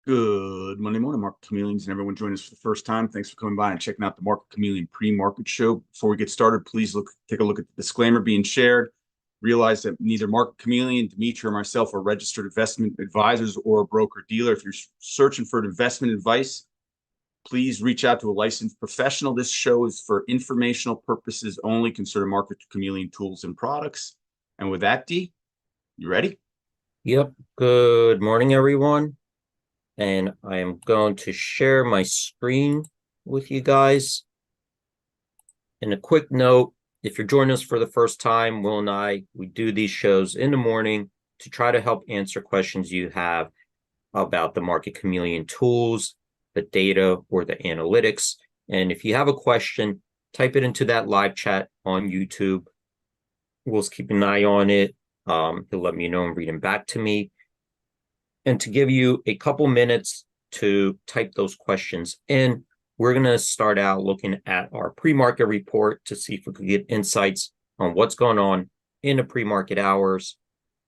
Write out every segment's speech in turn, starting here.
Good Monday morning, Market Chameleons, and everyone joining us for the first time. Thanks for coming by and checking out the Market Chameleon pre-market show. Before we get started, please take a look at the disclaimer being shared. Realize that neither Market Chameleon, Dimitri, or myself are registered investment advisors or a broker-dealer. If you're searching for investment advice, please reach out to a licensed professional. This show is for informational purposes only. Consider Market Chameleon tools and products. And with that, D, you ready? Yep. Good morning, everyone. And I am going to share my screen with you guys. And a quick note, if you're joining us for the first time, Will and we do these shows in the morning to try to help answer questions you have about the Market Chameleon tools, the data, or the analytics. And if you have a question, type it into that live chat on YouTube. Will's keeping an eye on it. He'll let me know and read them back to me. And to give you a couple minutes to type those questions in, we're going to start out looking at our pre-market report to see if we can get insights on what's going on in the pre-market hours.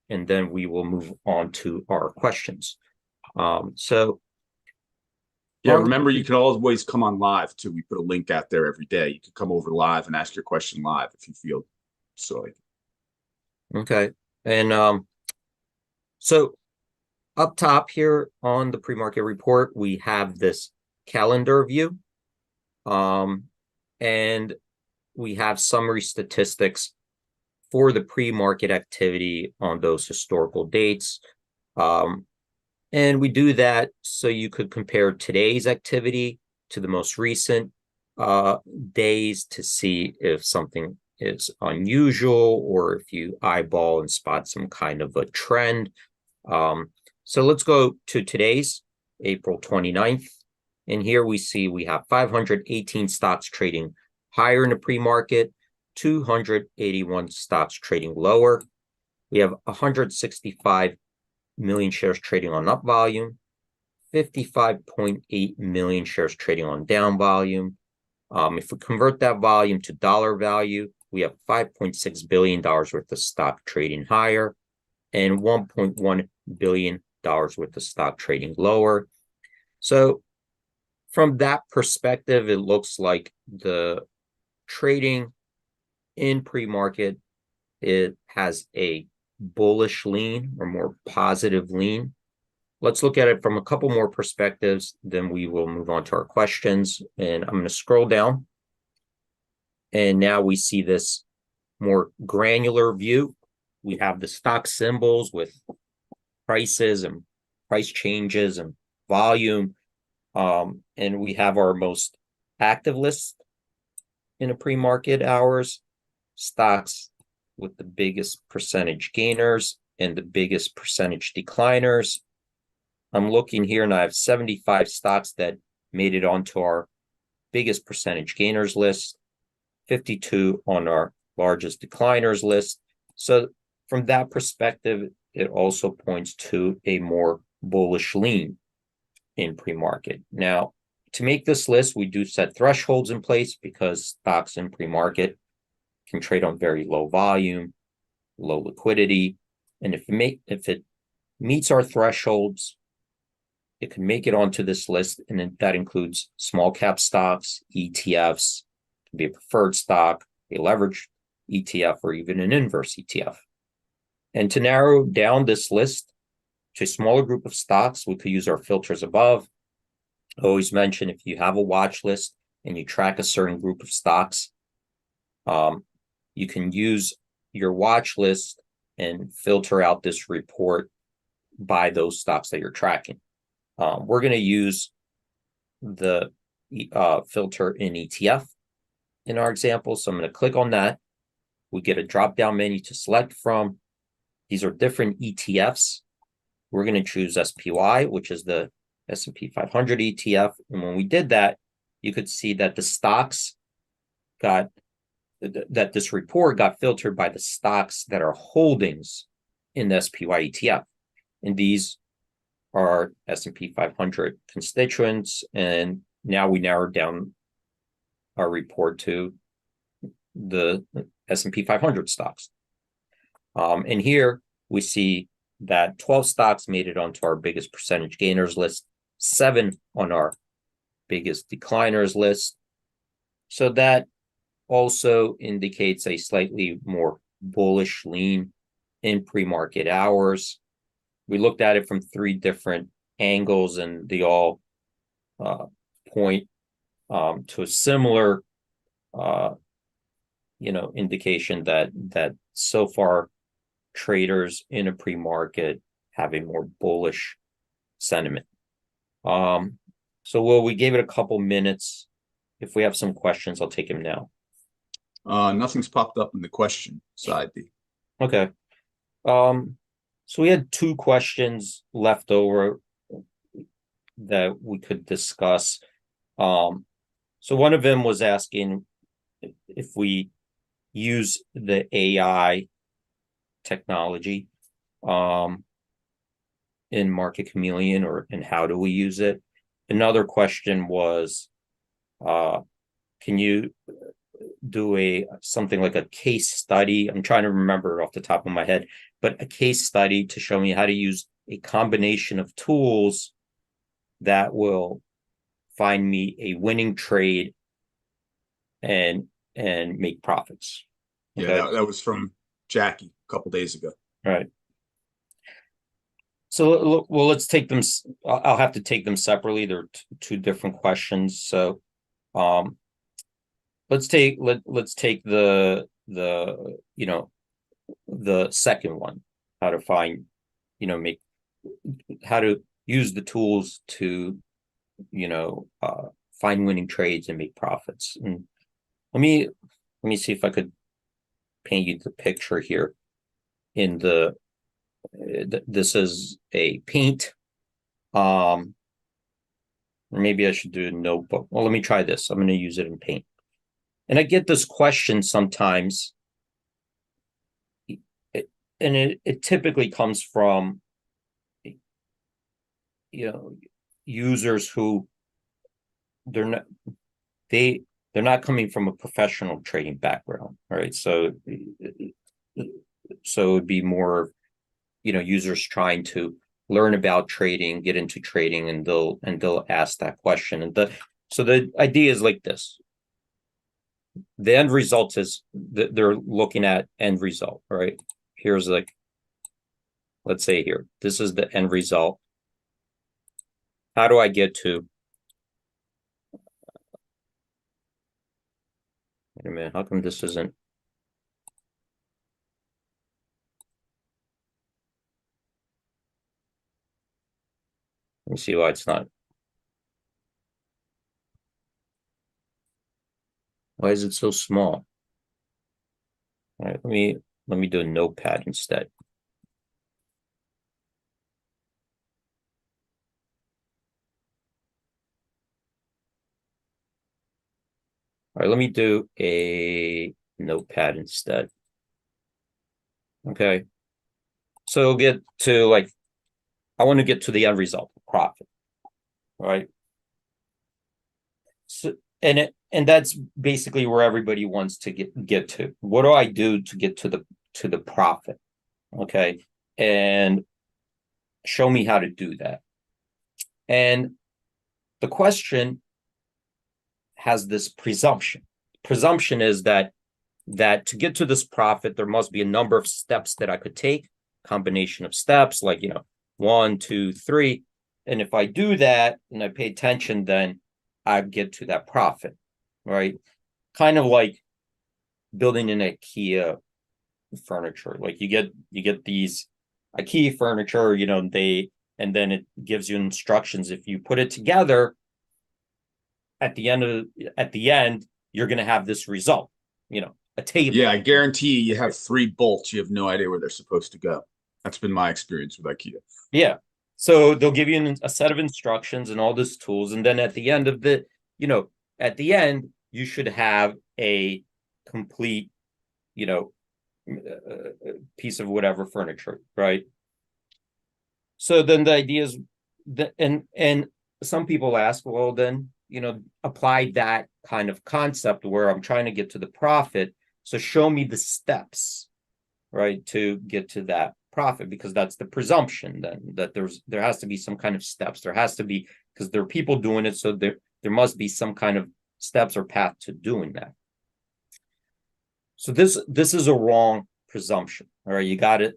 And then we will move on to our questions. Remember, you can always come on live too. We put a link out there every day. You can come over live and ask your question live if you feel so. Okay. And so up top here on the pre-market report, we have this calendar view. And we have summary statistics for the pre-market activity on those historical dates. And we do that so you could compare today's activity to the most recent days to see if something is unusual or if you eyeball and spot some kind of a trend. So let's go to today's, April 29th. And here we see we have 518 stocks trading higher in the pre-market, 281 stocks trading lower. We have 165 million shares trading on up volume, 55.8 million shares trading on down volume. If we convert that volume to dollar value, we have $5.6 billion worth of stock trading higher and $1.1 billion worth of stock trading lower. So from that perspective, it looks like the trading in pre-market, it has a bullish lean or more positive lean. Let's look at it from a couple more perspectives, then we will move on to our questions. And I'm going to scroll down. And now we see this more granular view. We have the stock symbols with prices and price changes and volume. And we have our most active list in the pre-market hours, stocks with the biggest percentage gainers and the biggest percentage decliners. I'm looking here and I have 75 stocks that made it onto our biggest percentage gainers list, 52 on our largest decliners list. So from that perspective, it also points to a more bullish lean in pre-market. Now, to make this list, we do set thresholds in place because stocks in pre-market can trade on very low volume, low liquidity. And if it meets our thresholds, it can make it onto this list. And that includes small cap stocks, ETFs, can be a preferred stock, a leveraged ETF, or even an inverse ETF. And to narrow down this list to a smaller group of stocks, we could use our filters above. I always mention if you have a watch list and you track a certain group of stocks, you can use your watch list and filter out this report by those stocks that you're tracking. We're going to use the filter in ETF in our example. So I'm going to click on that. We get a drop-down menu to select from. These are different ETFs. We're going to choose SPY, which is the S&P 500 ETF. And when we did that, you could see that the stocks that this report got filtered by the stocks that are holdings in the SPY ETF. And these are S&P 500 constituents. And now we narrowed down our report to the S&P 500 stocks. And here we see that 12 stocks made it onto our biggest percentage gainers list, 7 on our biggest decliners list. So that also indicates a slightly more bullish lean in pre-market hours. We looked at it from 3 different angles, and they all point to a similar indication that so far traders in a pre-market have a more bullish sentiment. So we gave it a couple minutes. If we have some questions, I'll take them now. Nothing's popped up in the question side, D. Okay. So we had 2 questions left over that we could discuss. So one of them was asking if we use the AI technology in Market Chameleon, and how do we use it? Another question was, can you do something like a case study? I'm trying to remember off the top of my head, but a case study to show me how to use a combination of tools that will find me a winning trade and make profits. Okay? Yeah, that was from Jackie a couple days ago. All right. So, well, let's take them. I'll have to take them separately. They're 2 different questions. So, let's take the second one, how to find, how to use the tools to, find winning trades and make profits. And let me see if I could paint you the picture here. This is a paint. Maybe I should do a notebook. Well, let me try this. I'm going to use it in paint. And I get this question sometimes, and it typically comes from, users who they're not coming from a professional trading background, right? So it would be more, users trying to learn about trading, get into trading, and they'll ask that question. And so the idea is like this. The end result is that they're looking at end result, right? Here's let's say here, this is the end result. How do I get to, wait a minute, how come this isn't? Let me see why it's not. Why is it so small? All right, let me do a notepad instead. All right, let me do a notepad instead. Okay. So get to I want to get to the end result, profit. Right. So and that's basically where everybody wants to get to. What do I do to get to the profit? Okay. And show me how to do that. And the question has this presumption. Presumption is that to get to this profit, there must be a number of steps that I could take, combination of steps, 1, 2, 3. And if I do that and I pay attention, then I get to that profit, right? Kind of like building an IKEA furniture. Like you get these IKEA furniture, and then it gives you instructions. If you put it together, at the end, you're going to have this result, a table. Yeah, I guarantee you have 3 bolts. You have no idea where they're supposed to go. That's been my experience with IKEA. Yeah. So they'll give you a set of instructions and all these tools. And then at the end of you should have a complete, piece of whatever furniture, right? So then the idea is that, and some people ask, well, then, apply that kind of concept where I'm trying to get to the profit. So show me the steps, right, to get to that profit, because that's the presumption then, that there has to be some kind of steps. There has to be, because there are people doing it, so there must be some kind of steps or path to doing that. So this is a wrong presumption. All right, you got to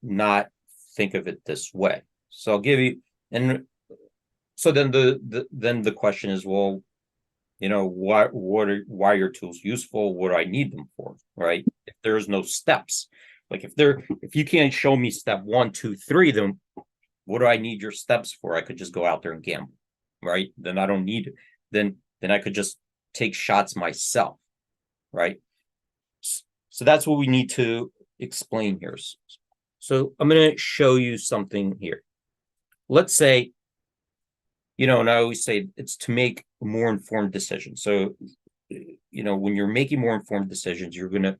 not think of it this way. So I'll give you, and so then the question is, well, why are your tools useful? What do I need them for? Right? If there's no steps, like if you can't show me step 1, 2, 3, then what do I need your steps for? I could just go out there and gamble, right? Then I don't need it. Then I could just take shots myself, right? So that's what we need to explain here. So I'm going to show you something here. Let's say, and I always say it's to make more informed decisions. So, when you're making more informed decisions, you're gonna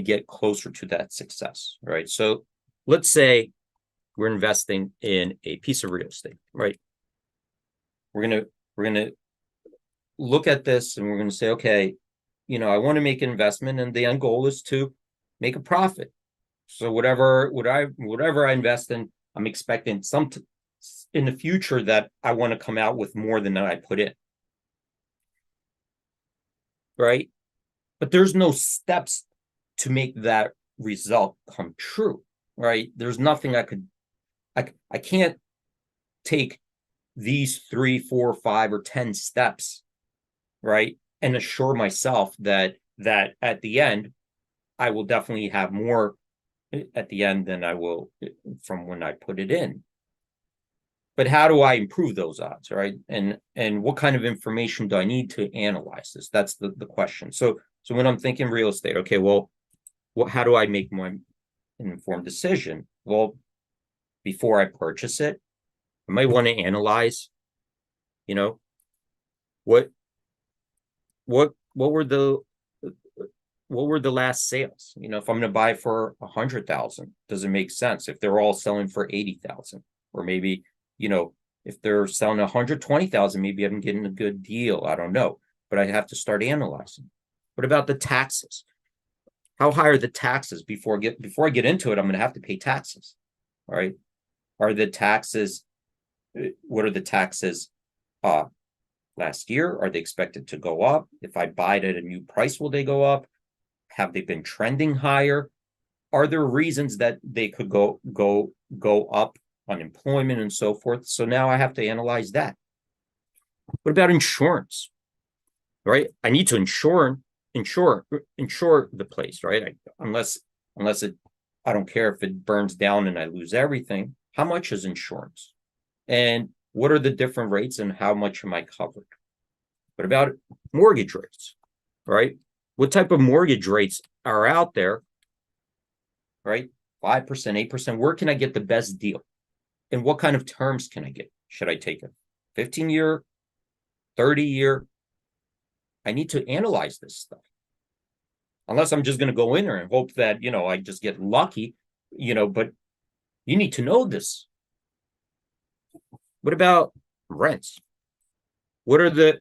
get closer to that success, right? So let's say we're investing in a piece of real estate, right? We're gonna look at this and we're gonna say, okay, I want to make an investment, and the end goal is to make a profit. So whatever I invest in, I'm expecting in the future that I want to come out with more than I put in, right? But there's no steps to make that result come true, right? There's nothing I can't take these 3, 4, 5, or 10 steps, right, and assure myself that at the end I will definitely have more at the end than I will from when I put it in. But how do I improve those odds, right? And what kind of information do I need to analyze this? That's the question. So when I'm thinking real estate, okay, well, how do I make an informed decision? Well, before I purchase it, I might want to analyze, what were the last sales? If I'm going to buy for 100,000, does it make sense if they're all selling for 80,000? Or maybe, if they're selling 120,000, maybe I'm getting a good deal. I don't know, but I have to start analyzing. What about the taxes? How high are the taxes before I get into it? I'm going to have to pay taxes. All right. What are the taxes last year? Are they expected to go up? If I buy it at a new price, will they go up? Have they been trending higher? Are there reasons that they could go up? Unemployment and so forth. So now I have to analyze that. What about insurance? Right? I need to insure the place, right? Unless I don't care if it burns down and I lose everything. How much is insurance? And what are the different rates and how much am I covered? What about mortgage rates? Right? What type of mortgage rates are out there? Right? 5%, 8%. Where can I get the best deal? And what kind of terms can I get? Should I take a 15-year, 30-year? I need to analyze this stuff. Unless I'm just going to go in there and hope that, I just get lucky, but you need to know this. What about rents? What are the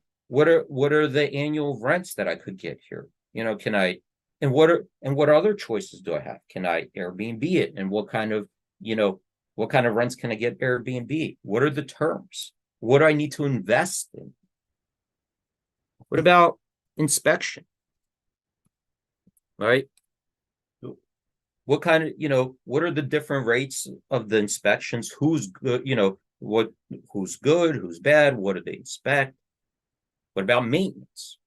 annual rents that I could get here? Can I, and what other choices do I have? Can I Airbnb it? And what kind of rents can I get Airbnb? What are the terms? What do I need to invest in? What about inspection? Right? What kind of, what are the different rates of the inspections? Who's good, who's good, who's bad? What do they inspect? What about maintenance?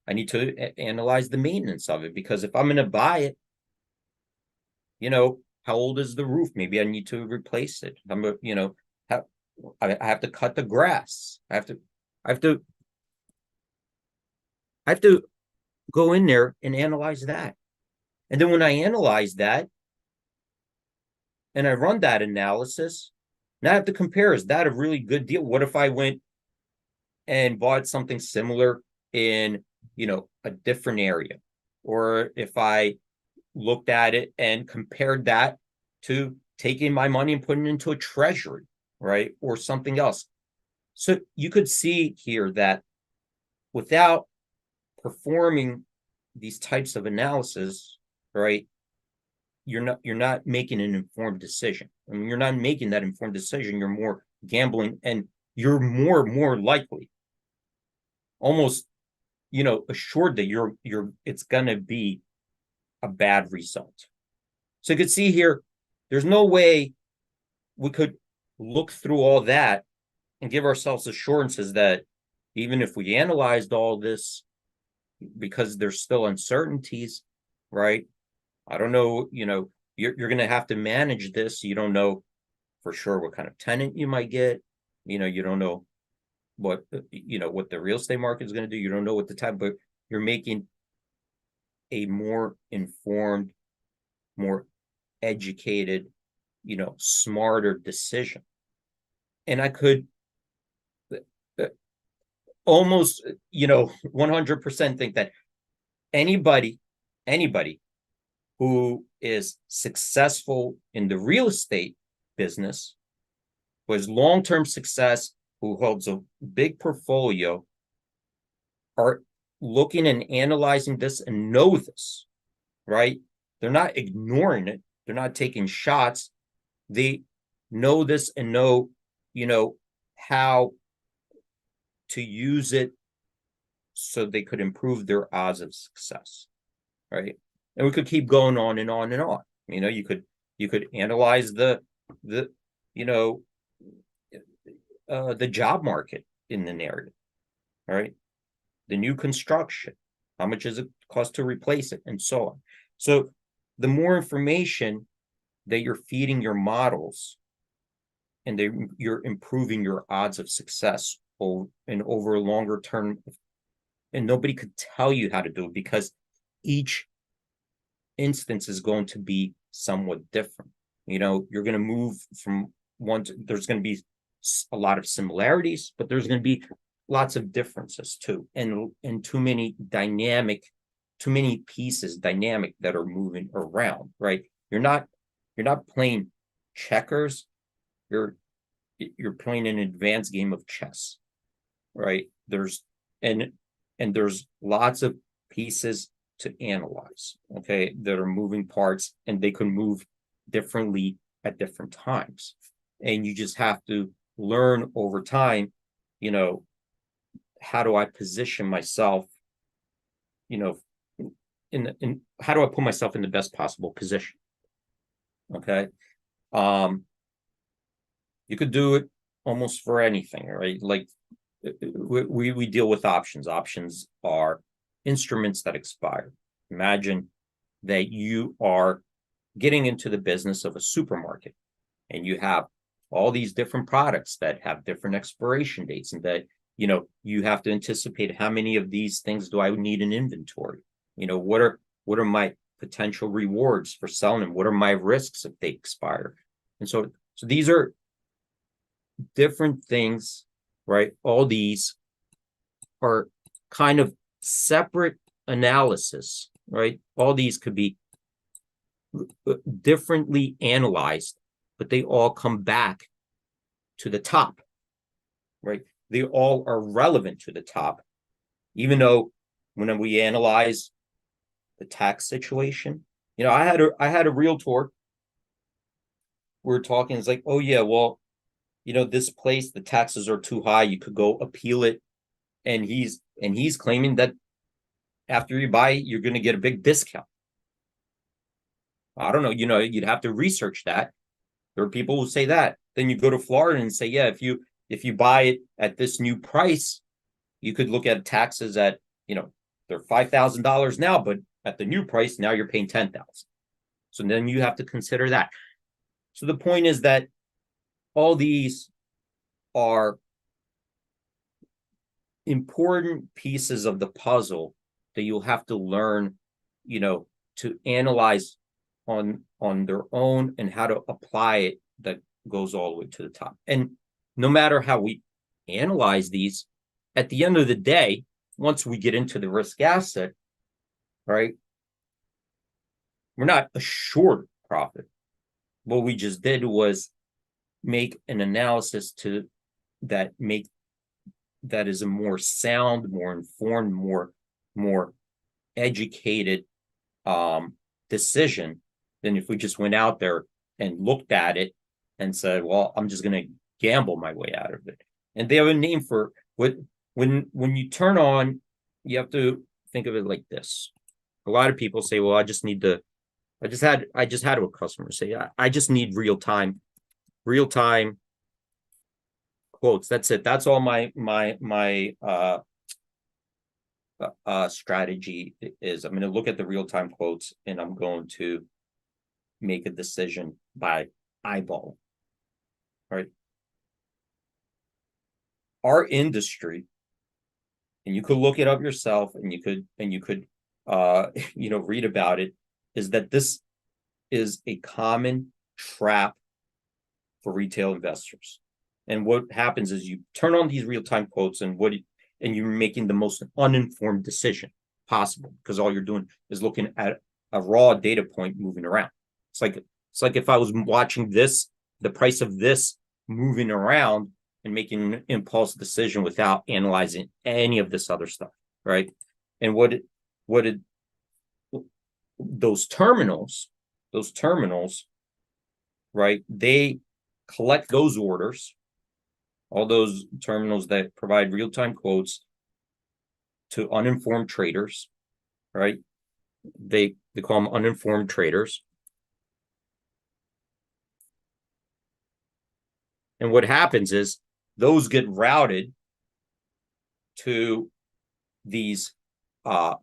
I need to analyze the maintenance of it, because if I'm going to buy it, how old is the roof? Maybe I need to replace it. I have to cut the grass. I have to go in there and analyze that. And then when I analyze that and I run that analysis, now I have to compare, is that a really good deal? What if I went and bought something similar in, a different area? Or if I looked at it and compared that to taking my money and putting it into a treasury, right? Or something else. So you could see here that without performing these types of analysis, right, you're not making an informed decision. I mean, you're not making that informed decision. You're more gambling, and you're more likely, almost, assured that it's gonna be a bad result. So you could see here, there's no way we could look through all that and give ourselves assurances that even if we analyzed all this, because there's still uncertainties, right? I don't know, you're going to have to manage this. You don't know for sure what kind of tenant you might get. You don't know what the real estate market is going to do. You don't know what the time, but you're making a more informed, more educated, smarter decision. And I could almost, 100% think that anybody who is successful in the real estate business, who has long-term success, who holds a big portfolio, are looking and analyzing this and know this, right? They're not ignoring it. They're not taking shots. They know this and know, how to use it so they could improve their odds of success, right? And we could keep going on and on and on. You could analyze the job market in the narrative, right? The new construction, how much does it cost to replace it, and so on. So the more information that you're feeding your models, and you're improving your odds of success over a longer term. And nobody could tell you how to do it, because each instance is going to be somewhat different. You're going to move from there's going to be a lot of similarities, but there's going to be lots of differences too, and too many pieces dynamic that are moving around, right? You're not playing checkers. You're playing an advanced game of chess, right? There's lots of pieces to analyze, okay, that are moving parts, and they can move differently at different times. And you just have to learn over time, how do I position myself, in how do I put myself in the best possible position? Okay. You could do it almost for anything, right? Like we deal with options. Options are instruments that expire. Imagine that you are getting into the business of a supermarket, and you have all these different products that have different expiration dates, and that you have to anticipate how many of these things do I need in inventory. What are my potential rewards for selling them? What are my risks if they expire? And so these are different things, right? All these are kind of separate analysis, right? All these could be differently analyzed, but they all come back to the top, right? They all are relevant to the top, even though when we analyze the tax situation, I had a realtor. We were talking, it's like, oh yeah, well, this place, the taxes are too high. You could go appeal it. And he's claiming that after you buy it, you're going to get a big discount. I don't know. You'd have to research that. There are people who say that. Then you go to Florida and say, yeah, if you buy it at this new price, you could look at taxes at, they're $5,000 now, but at the new price, now you're paying $10,000. So then you have to consider that. So the point is that all these are important pieces of the puzzle that you'll have to learn, to analyze on their own, and how to apply it that goes all the way to the top. And no matter how we analyze these, at the end of the day, once we get into the risk asset, right, we're not assured profit. What we just did was make an analysis that is a more sound, more informed, more educated decision than if we just went out there and looked at it and said, well, I'm just going to gamble my way out of it. And they have a name for what, when you turn on, you have to think of it like this. A lot of people say, well, I just had a customer say, I just need real time quotes. That's it. That's all my strategy is. I'm going to look at the real-time quotes and I'm going to make a decision by eyeball. All right. Our industry, and you could look it up yourself and you could read about it, is that this is a common trap for retail investors. And what happens is you turn on these real-time quotes and you're making the most uninformed decision possible, because all you're doing is looking at a raw data point moving around. It's like if I was watching the price of this moving around and making an impulse decision without analyzing any of this other stuff, right? And those terminals, right? They collect those orders, all those terminals that provide real-time quotes to uninformed traders, right? They call them uninformed traders. And what happens is those get routed to these what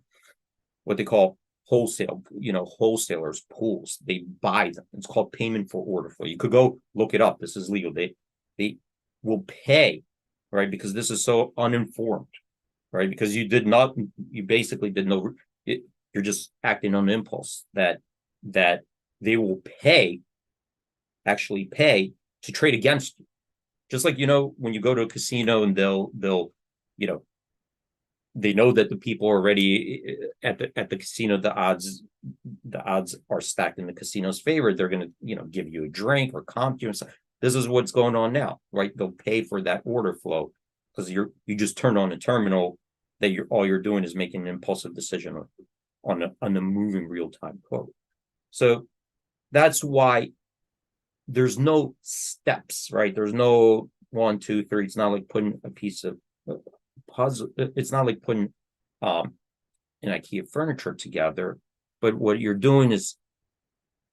they call wholesalers pools. They buy them. It's called payment for order flow. You could go look it up. This is legal. They will pay, right? Because this is so uninformed, right? Because you basically did no, you're just acting on impulse that they will actually pay to trade against you. Just like, when you go to a casino and they'll they know that the people are already at the casino, the odds are stacked in the casino's favor. They're going to, give you a drink or comp you and stuff. This is what's going on now, right? They'll pay for that order flow because you just turned on a terminal that all you're doing is making an impulsive decision on a moving real-time quote. So that's why there's no steps, right? There's no 1, 2, 3. It's not like putting a piece of puzzle. It's not like putting an IKEA furniture together. But what you're doing is,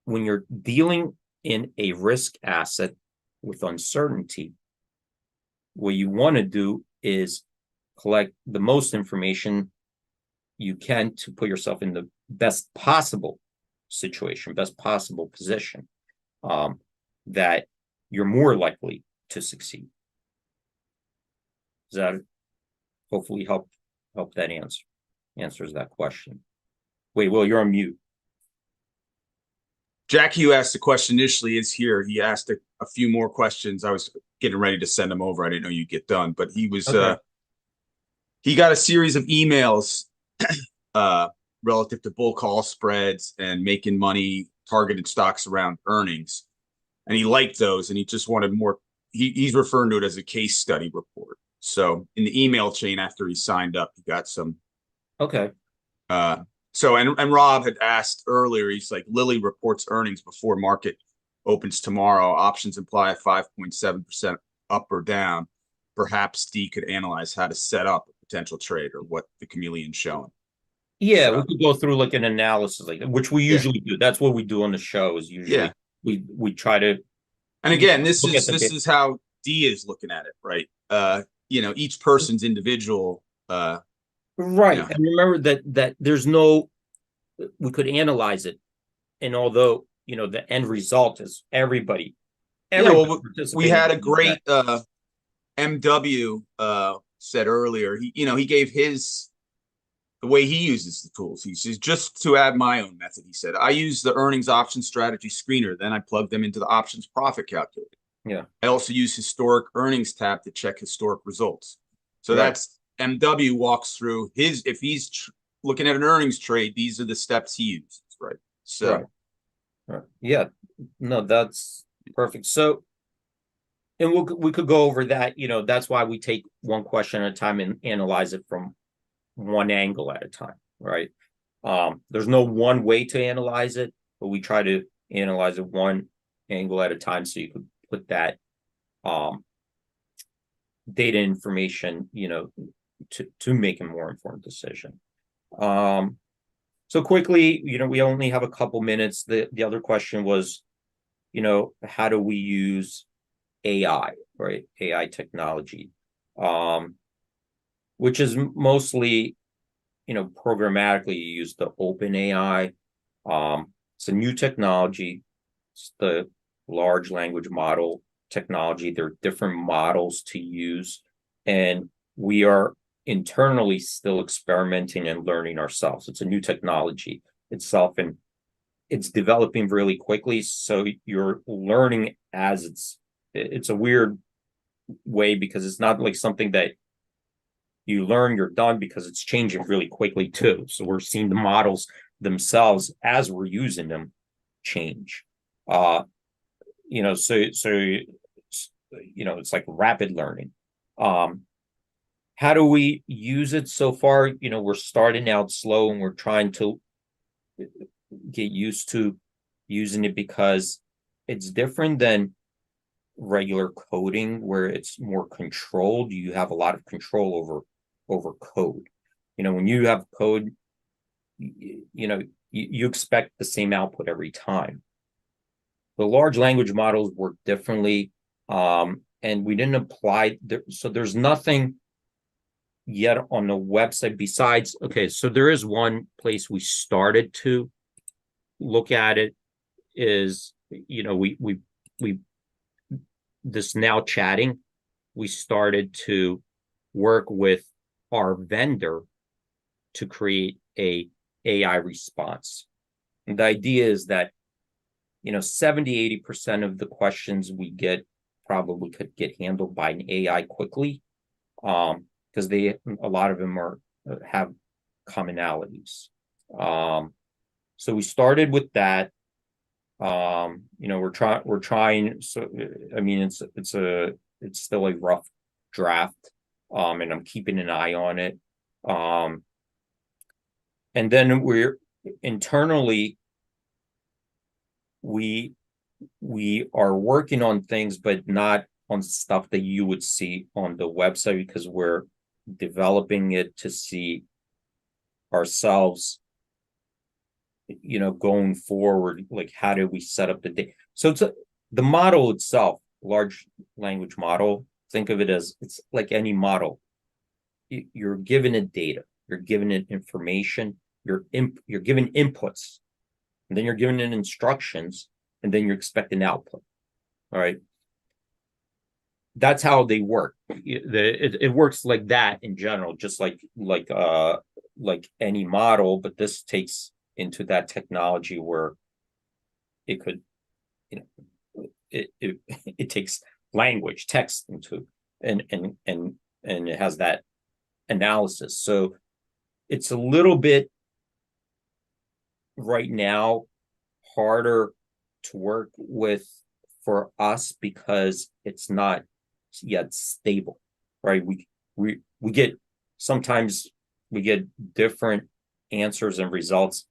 when you're dealing in a risk asset with uncertainty, what you want to do is collect the most information you can to put yourself in the best possible situation, best possible position, that you're more likely to succeed. Does that hopefully help that answers that question? Wait, Will, you're on mute. Jack, you asked the question initially, is here. He asked a few more questions. I was getting ready to send him over. I didn't know you'd get done, but he was okay. He got a series of emails relative to bull call spreads and making money, targeted stocks around earnings. And he liked those, and he just wanted more. He's referring to it as a case study report. So in the email chain after he signed up, he got some. Okay. So and Rob had asked earlier, he's like, Lilly reports earnings before market opens tomorrow. Options imply a 5.7% up or down. Perhaps D could analyze how to set up a potential trade or what the Chameleon's showing. Yeah, we could go through like an analysis like that, which we usually do. That's what we do on the show, is usually we try to. And again, this is how D is looking at it, right? Each person's individual. Right. And remember that there's we could analyze it. And although, the end result is everybody we had a great MW said earlier, he gave the way he uses the tools. He says, just to add my own method, he said, I use the earnings option strategy screener. Then I plug them into the options profit calculator. Yeah. I also use historic earnings tab to check historic results. So that's MW walks through if he's looking at an earnings trade, these are the steps he uses, right? So, right. Yeah, no, that's perfect. So, and we could go over that. That's why we take one question at a time and analyze it from one angle at a time, right? There's no one way to analyze it, but we try to analyze it one angle at a time, so you could put that data information, to make a more informed decision. So quickly, we only have a couple minutes. The other question was, how do we use AI, right? AI technology, which is mostly, programmatically you use the open AI. It's a new technology. It's the large language model technology. There are different models to use, and we are internally still experimenting and learning ourselves. It's a new technology itself, and it's developing really quickly. So you're learning as it's a weird way, because it's not like something that you learn, you're done, because it's changing really quickly too. So we're seeing the models themselves as we're using them change. It's like rapid learning. How do we use it so far? We're starting out slow, and we're trying to get used to using it, because it's different than regular coding, where it's more controlled. You have a lot of control over code. When you have code, you expect the same output every time. The large language models work differently, and we didn't apply so there's nothing yet on the website besides, okay, so there is one place we started to look at it, is we this now chatting, we started to work with our vendor to create a AI response. And the idea is that 70-80% of the questions we get probably could get handled by an AI quickly, because a lot of them have commonalities. So we started with that. We're trying. So I mean, it's still a rough draft, and I'm keeping an eye on it. And then we're internally, we are working on things, but not on stuff that you would see on the website, because we're developing it to see ourselves, going forward, like how do we set up the data. So the model itself, large language model, think of it as, it's like any model. You're given it data, you're given it information, you're given inputs, and then you're given it instructions, and then you're expecting output. All right. That's how they work. It works like that in general, just like any model, but this takes into that technology where it could, it takes language, text into, and it has that analysis. So it's a little bit right now harder to work with for us, because it's not yet stable, right? We get, sometimes we get different answers and results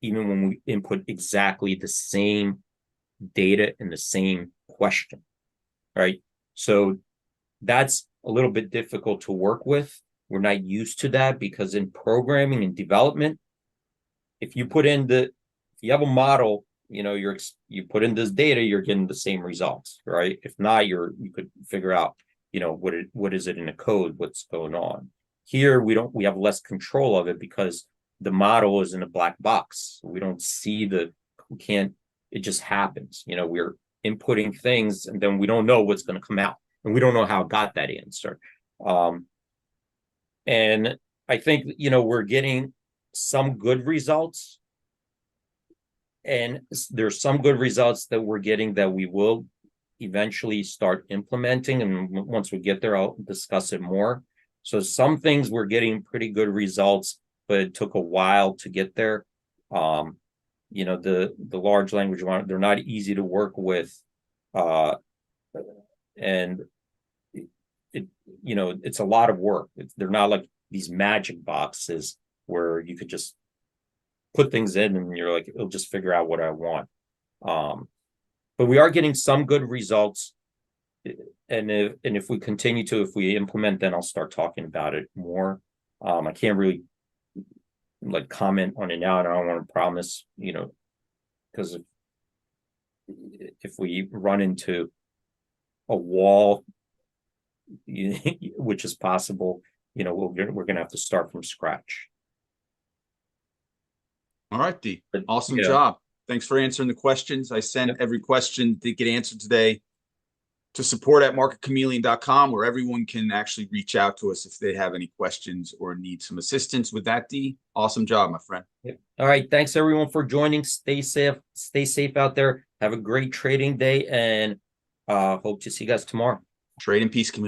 even when we input exactly the same data in the same question, right? So that's a little bit difficult to work with. We're not used to that, because in programming and development, if you have a model, you put in this data, you're getting the same results, right? If not, you could figure out, what is it in the code, what's going on. Here, we have less control of it, because the model is in a black box. We don't see it just happens. We're inputting things, and then we don't know what's going to come out, and we don't know how it got that answer. And I think, we're getting some good results, and there's some good results that we're getting that we will eventually start implementing. And once we get there, I'll discuss it more. So some things we're getting pretty good results, but it took a while to get there. The large language model, they're not easy to work with. And it's a lot of work. They're not like these magic boxes where you could just put things in and you're like, it'll just figure out what I want. But we are getting some good results. And if we continue to, if we implement, then I'll start talking about it more. I can't really like comment on it now, and I don't want to promise, because if we run into a wall, which is possible, we're gonna have to start from scratch. All right, D. But, Awesome job. Thanks for answering the questions. I sent every question that get answered today to support@MarketChameleon.com, where everyone can actually reach out to us if they have any questions or need some assistance with that, D. Awesome job, my friend. All right. Thanks everyone for joining. Stay safe out there. Have a great trading day, and hope to see you guys tomorrow. Trade in peace, community.